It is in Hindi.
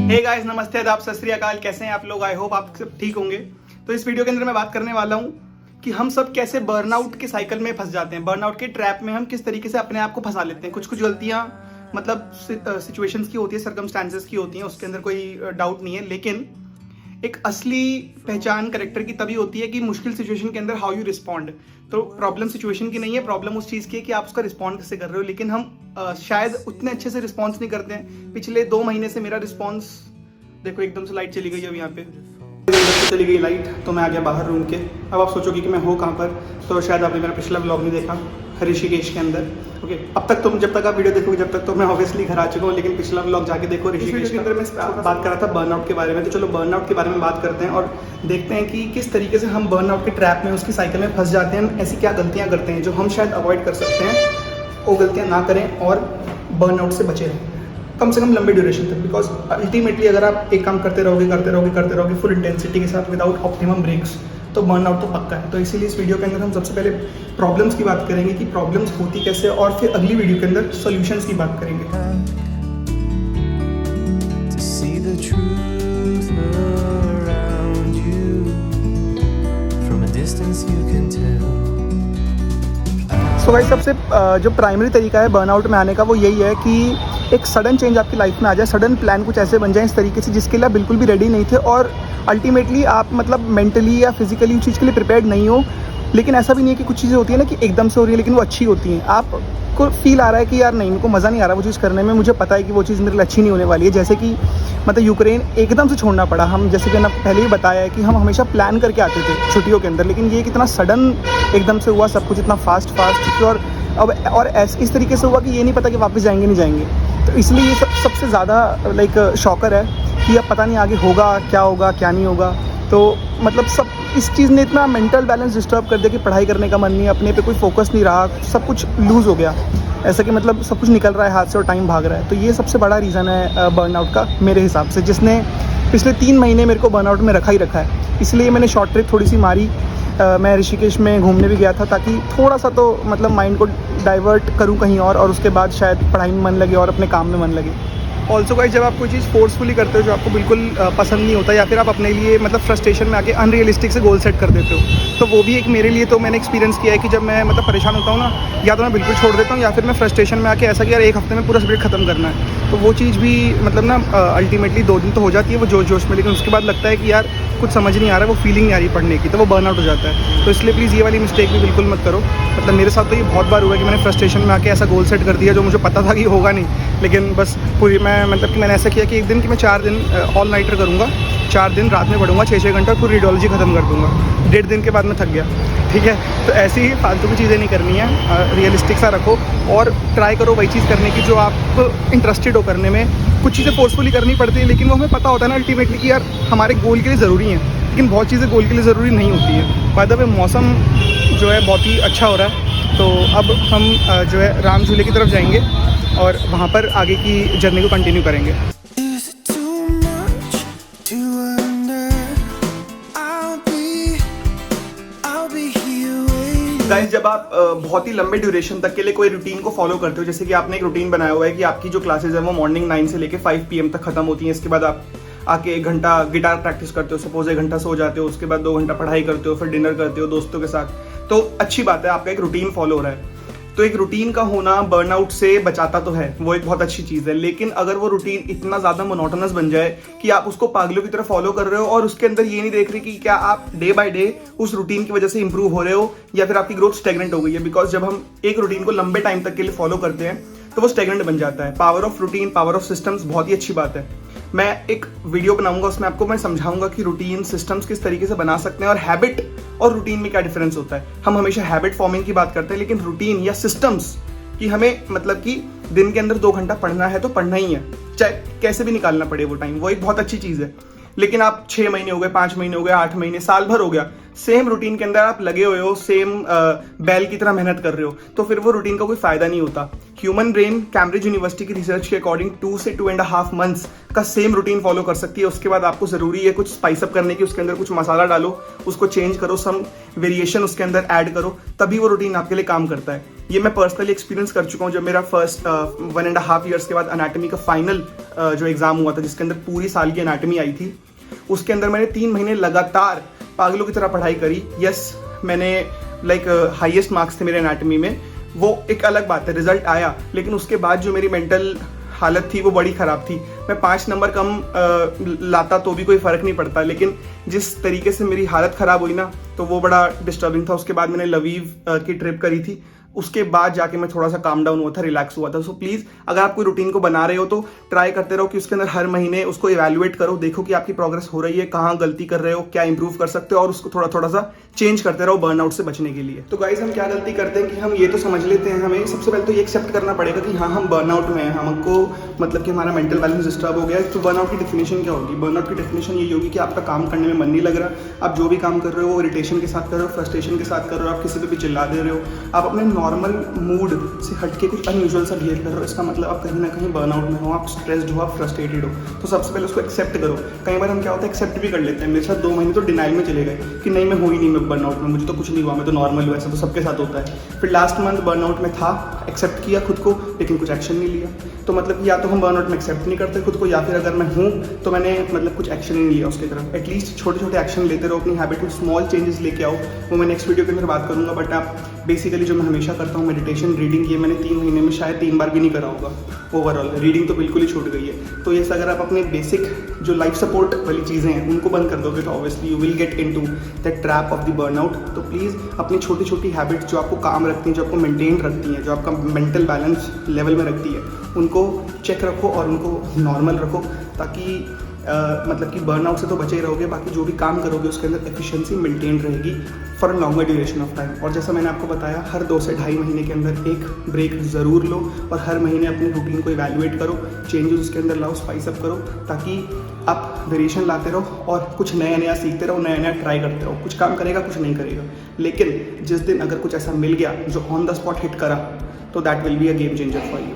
हे गाइस, नमस्ते, आदाब, सत श्री अकाल। कैसे हैं आप लोग? आई होप आप सब ठीक होंगे। तो इस वीडियो के अंदर मैं बात करने वाला हूं कि हम सब कैसे बर्नआउट के साइकिल में फंस जाते हैं, बर्नआउट के ट्रैप में हम किस तरीके से अपने आप को फंसा लेते हैं। कुछ कुछ गलतियां मतलब सिचुएशंस की होती है, सर्कमस्टांसेस की होती हैं, उसके अंदर कोई डाउट नहीं है। लेकिन एक असली पहचान करेक्टर की तभी होती है कि मुश्किल सिचुएशन के अंदर हाउ यू रिस्पॉन्ड। तो प्रॉब्लम सिचुएशन की नहीं है, प्रॉब्लम उस चीज़ की है कि आप उसका रिस्पॉन्ड कैसे कर रहे हो। लेकिन हम शायद उतने अच्छे से रिस्पॉन्स नहीं करते हैं। पिछले 2 महीने से मेरा रिस्पॉन्स देखो, एकदम से लाइट चली गई। अब यहाँ पे चली गई लाइट, तो मैं आ गया बाहर रूम के। अब आप सोचोगे कि मैं हूँ कहाँ पर, तो शायद आपने मेरा पिछला व्लॉग नहीं देखा ऋषिकेश के अंदर। ओके, अब तक तुम जब तक आप वीडियो देखोगे जब तक तो मैं ऑब्वियसली घर आ चुका हूँ, लेकिन पिछला व्लॉग जाके देखो ऋषिकेश के अंदर। मैं बात कर रहा था बर्नआउट के बारे में, तो चलो बर्नआउट के बारे में बात करते हैं और देखते हैं कि किस तरीके से हम बर्नआउट के ट्रैप में, उसकी साइकिल में फंस जाते हैं। ऐसी क्या गलतियाँ करते हैं जो हम शायद अवॉइड कर सकते हैं, वो गलतियाँ ना करें और बर्नआउट से बचे रहें कम से कम लंबे ड्यूरेशन तक। बिकॉज अल्टीमेटली अगर आप एक काम करते रहोगे फुल इंटेंसिटी के साथ विदाउट ऑप्टिमम ब्रेक्स, तो बर्नआउट तो पक्का है। तो इसीलिए इस वीडियो के अंदर हम सबसे पहले प्रॉब्लम्स की बात करेंगे कि प्रॉब्लम्स होती कैसे, और फिर अगली वीडियो के अंदर सॉल्यूशंस की बात करेंगे। सो गाइस, सबसे जो प्राइमरी तरीका है बर्नआउट में आने का वो यही है कि एक सडन चेंज आपकी लाइफ में आ जाए, सडन प्लान कुछ ऐसे बन जाए इस तरीके से जिसके लिए आप बिल्कुल भी रेडी नहीं थे, और अल्टीमेटली आप मतलब मेंटली या फिजिकली उस चीज़ के लिए प्रिपेयर्ड नहीं हो। लेकिन ऐसा भी नहीं है कि कुछ चीज़ें होती है ना कि एकदम से हो रही है लेकिन वो अच्छी होती हैं। आपको फील आ रहा है कि यार नहीं, मेरे को मज़ा नहीं आ रहा वो चीज़ करने में, मुझे पता है कि वो चीज़ मेरे लिए अच्छी नहीं होने वाली है। जैसे कि मतलब यूक्रेन एकदम से छोड़ना पड़ा। हम जैसे कि मैंने पहले ही बताया है कि हम हमेशा प्लान करके आते थे छुट्टियों के अंदर, लेकिन ये कितना सडन एकदम से हुआ सब कुछ, इतना फास्ट और अब और इस तरीके से हुआ कि ये नहीं पता कि वापस जाएंगे नहीं जाएंगे। तो इसलिए ये सबसे ज़्यादा लाइक शॉकर है कि अब पता नहीं आगे होगा क्या नहीं होगा। तो मतलब सब इस चीज़ ने इतना मेंटल बैलेंस डिस्टर्ब कर दिया कि पढ़ाई करने का मन नहीं, अपने पे कोई फोकस नहीं रहा, सब कुछ लूज़ हो गया। ऐसा कि मतलब सब कुछ निकल रहा है हाथ से और टाइम भाग रहा है। तो ये सबसे बड़ा रीज़न है बर्नआउट का मेरे हिसाब से, जिसने पिछले 3 महीने मेरे को बर्नआउट में रखा है। इसलिए मैंने शॉर्ट ट्रिप थोड़ी सी मारी। मैं ऋषिकेश में घूमने भी गया था ताकि थोड़ा सा तो मतलब माइंड को डाइवर्ट करूं कहीं और उसके बाद शायद पढ़ाई में मन लगे और अपने काम में मन लगे। ऑल्सो गाइस, जब आप कोई चीज़ फोर्सफुली करते हो जो आपको बिल्कुल पसंद नहीं होता, या फिर आप अपने लिए मतलब फ्रस्ट्रेशन में आके अनरियलिस्टिक से गोल सेट कर देते हो, तो वो भी एक मेरे लिए तो मैंने एक्सपीरियंस किया है कि जब मैं मतलब परेशान होता हूँ ना, या तो मैं बिल्कुल छोड़ देता हूँ या फिर मैं फ्रस्ट्रेशन में आके ऐसा कि यार 1 हफ्ते में पूरा सब्जेक्ट खत्म करना है। तो वो चीज़ भी मतलब ना अल्टीमेटली 2 दिन तो हो जाती है वो जोश में, लेकिन उसके बाद लगता है कि यार कुछ समझ नहीं आ रहा है, वो फीलिंग नहीं आ रही पढ़ने की, तो वो बर्नआउट हो जाता है। तो इसलिए प्लीज़ ये वाली मिस्टेक भी बिल्कुल मत करो। मतलब मेरे साथ तो ये बहुत बार हुआ है कि मैंने फ्रस्ट्रेशन में आके ऐसा गोल सेट कर दिया जो मुझे पता था कि होगा नहीं, लेकिन बस पूरी मैं मतलब कि मैंने ऐसा किया कि एक दिन कि मैं 4 दिन ऑल नाइटर करूँगा, 4 दिन रात में पढ़ूंगा 6-6 घंटा, पूरी रेडियोलॉजी खत्म कर दूंगा। 1.5 दिन के बाद मैं थक गया। ठीक है, तो ऐसी ही फालतू की चीज़ें नहीं करनी है, रियलिस्टिक सा रखो और ट्राई करो वही चीज़ करने की जो आप इंटरेस्टेड हो करने में। कुछ चीज़ें फोर्सफुली करनी पड़ती है, लेकिन वो हमें पता होता है ना अल्टीमेटली कि यार हमारे गोल के लिए ज़रूरी है, लेकिन बहुत चीज़ें गोल के लिए ज़रूरी नहीं होती है। बाय द वे, मौसम जो है बहुत ही अच्छा हो रहा है, तो अब हम जो है राम झूले की तरफ जाएंगे और वहाँ पर आगे की जर्नी को कंटिन्यू करेंगे। गाइस, जब आप बहुत ही लंबे ड्यूरेशन तक के लिए कोई रूटीन को फॉलो करते हो, जैसे कि आपने एक रूटीन बनाया हुआ है कि आपकी जो क्लासेस है वो मॉर्निंग 9 से लेके 5 PM तक खत्म होती हैं, इसके बाद आप आके 1 घंटा गिटार प्रैक्टिस करते हो, सपोज 1 घंटा सो जाते हो, उसके बाद 2 घंटा पढ़ाई करते हो, फिर डिनर करते हो दोस्तों के साथ, तो अच्छी बात है, आपका एक रूटीन फॉलो हो रहा है। तो एक रूटीन का होना बर्नआउट से बचाता तो है, वो एक बहुत अच्छी चीज़ है। लेकिन अगर वो रूटीन इतना ज़्यादा मोनोटोनस बन जाए कि आप उसको पागलों की तरह फॉलो कर रहे हो और उसके अंदर ये नहीं देख रहे कि क्या आप डे बाय डे उस रूटीन की वजह से इंप्रूव हो रहे हो या फिर आपकी ग्रोथ स्टेगनेंट हो गई है। बिकॉज जब हम एक रूटीन को लंबे टाइम तक के लिए फॉलो करते हैं तो वो स्टेगनेंट बन जाता है। Power of routine, power of systems बहुत ही अच्छी बात है। मैं एक वीडियो बनाऊंगा, उसमें आपको मैं समझाऊंगा कि रूटीन सिस्टम्स किस तरीके से बना सकते हैं और हैबिट और रूटीन में क्या डिफरेंस होता है। हम हमेशा हैबिट फॉर्मिंग की बात करते हैं, लेकिन रूटीन या सिस्टम्स कि हमें मतलब कि दिन के अंदर 2 घंटा पढ़ना है तो पढ़ना ही है, चाहे कैसे भी निकालना पड़े वो टाइम, वो एक बहुत अच्छी चीज़ है। लेकिन आप 6 महीने हो गए, 5 महीने हो गए, 8 महीने, साल भर हो गया, सेम रूटीन के अंदर आप लगे हुए हो, सेम बैल की तरह मेहनत कर रहे हो, तो फिर वो रूटीन का कोई फायदा नहीं होता। ह्यूमन ब्रेन कैम्ब्रिज यूनिवर्सिटी की रिसर्च के अकॉर्डिंग 2 से 2.5 मंथ्स का सेम रूटीन फॉलो कर सकती है। उसके बाद आपको ज़रूरी है कुछ स्पाइस अप करने की, उसके अंदर कुछ मसाला डालो, उसको चेंज करो, सम वेरिएशन उसके अंदर ऐड करो, तभी वो रूटीन आपके लिए काम करता है। ये मैं पर्सनली एक्सपीरियंस कर चुका हूँ। जब मेरा फर्स्ट 1.5 ईयर्स के बाद अनाटमी का फाइनल जो एग्जाम हुआ था, जिसके अंदर पूरी साल की अनाटमी आई थी, उसके अंदर मैंने 3 महीने लगातार पागलों की तरह पढ़ाई करी। यस, मैंने हाईएस्ट मार्क्स थे मेरे एनाटमी में, वो एक अलग बात है, रिजल्ट आया, लेकिन उसके बाद जो मेरी मेंटल हालत थी वो बड़ी ख़राब थी। मैं 5 नंबर कम लाता तो भी कोई फ़र्क नहीं पड़ता, लेकिन जिस तरीके से मेरी हालत ख़राब हुई ना, तो वो बड़ा डिस्टर्बिंग था। उसके बाद मैंने लवीव की ट्रिप करी थी, उसके बाद जाके मैं थोड़ा सा काम डाउन हुआ था, रिलैक्स हुआ था। सो प्लीज़, अगर आप कोई रूटीन को बना रहे हो तो ट्राई करते रहो कि उसके अंदर हर महीने उसको इवैल्यूएट करो, देखो कि आपकी प्रोग्रेस हो रही है, कहाँ गलती कर रहे हो, क्या इंप्रूव कर सकते हो, और उसको थोड़ा थोड़ा सा चेंज करते रहो बर्नआउट से बचने के लिए। तो गाइज, हम क्या गलती करते हैं कि हम ये तो समझ लेते हैं, हमें सबसे पहले तो ये एक्सेप्ट करना पड़ेगा कि हाँ, हम बर्नआउट में हैं, हमको मतलब कि हमारा मेंटल बैलेंस डिस्टर्ब हो गया है। तो बर्नआउट की डेफिनेशन क्या होगी? बर्नआउट की डेफिनेशन ये होगी कि आपका काम करने में मन नहीं लग रहा, आप जो भी काम कर रहे हो वो इरिटेशन के साथ कर रहे हो, फ्रस्ट्रेशन के साथ कर रहे हो, आप किसी पे भी चिल्ला दे रहे हो, आप अपने नॉर्मल मूड से हटके कुछ अनयूजुअल सा बिहेव कर रहे हो। इसका मतलब आप कहीं ना कहीं बर्नआउट में हो, आप स्ट्रेस्ड हो, आप फ्रस्ट्रेटेड हो। तो सबसे पहले उसको एक्सेप्ट करो। कई बार हम क्या होता है, एक्सेप्ट भी कर लेते हैं। मेरे साथ 2 महीने तो डिनाइल में चले गए कि नहीं, मैं हो ही नहीं, मैं बर्नआउट में, मुझे तो कुछ नहीं हुआ, मैं तो नॉर्मल हूँ, ऐसा तो सबके साथ होता है। फिर लास्ट मंथ बर्नआउट में था, एक्सेप्ट किया खुद को, लेकिन कुछ एक्शन नहीं लिया। तो मतलब या तो हम बर्नआउट में एक्सेप्ट नहीं करते खुद को, या फिर अगर मैं हूँ तो मैंने मतलब कुछ एक्शन ही नहीं लिया उसकी तरफ। एटलीस्ट छोटे छोटे एक्शन लेते रहो, अपनी हैबिट में स्मॉल चेंजेस लेके आओ। वो मैं नेक्स्ट वीडियो के अंदर बात करूँगा। बट आप बेसिकली जो मैं हमेशा करता हूँ, मेडिटेशन, रीडिंग, ये मैंने 3 महीने में शायद 3 बार भी नहीं करा होगा। ओवरऑल रीडिंग तो बिल्कुल ही छूट गई है। तो ये अगर आप अपने बेसिक जो लाइफ सपोर्ट वाली चीज़ें हैं उनको बंद कर दोगे तो obviously you will get into that trap of the burnout. तो प्लीज़ अपनी छोटी छोटी हैबिट्स जो आपको काम रखती हैं, जो आपको मेंटेन रखती हैं, जो आपका मेंटल बैलेंस लेवल में रखती है, उनको चेक रखो और उनको नॉर्मल रखो, ताकि मतलब कि बर्नआउट से तो बचे ही रहोगे, बाकी जो भी काम करोगे उसके अंदर एफिशिएंसी मेंटेन रहेगी for a longer duration of time. और जैसा मैंने आपको बताया, हर 2 से ढाई महीने के अंदर एक ब्रेक ज़रूर लो, और हर महीने अपनी रूटीन को इवैल्यूएट करो, चेंजेस उसके अंदर लाओ, स्पाइस अप करो, ताकि आप वेरिएशन लाते रहो और कुछ नया नया सीखते रहो, नया नया ट्राई करते रहो। कुछ काम करेगा, कुछ नहीं करेगा, लेकिन जिस दिन अगर कुछ ऐसा मिल गया जो ऑन द स्पॉट हिट करा, तो that will be a game changer for you.